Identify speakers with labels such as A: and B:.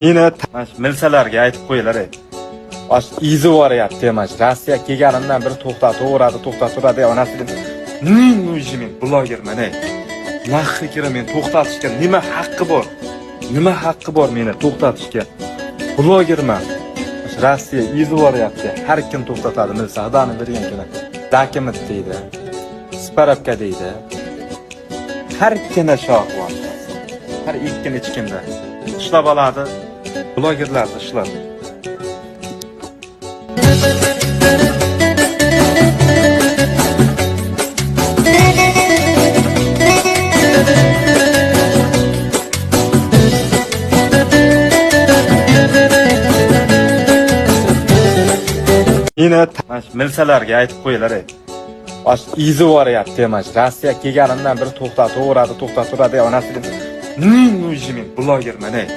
A: Meni milsalarga aytib qo'yinglar. Izi boryapti emas. Rossiya kelganimdan beri to'xtatib onasi ning men blogerman ey. Nahri kira men to'xtatishga nima haqqi bor? Nima haqqi bor meni to'xtatishga? Blogerman. Rossiya izi boryapti. Har kim to'xtatadi milsa. Xudoni bergan kuni. Dakimit deydi. Sparovka deydi. Har ikkina shoh bor. Har ikkini ichkimda. Ishlab oladi. Blogerlarni ishlab. Meni milsalarga aytib qo'yinglar. Izi boryapti emas. Rossiya kelganimdan beri to'xtatib onasi ning men blogerman ey.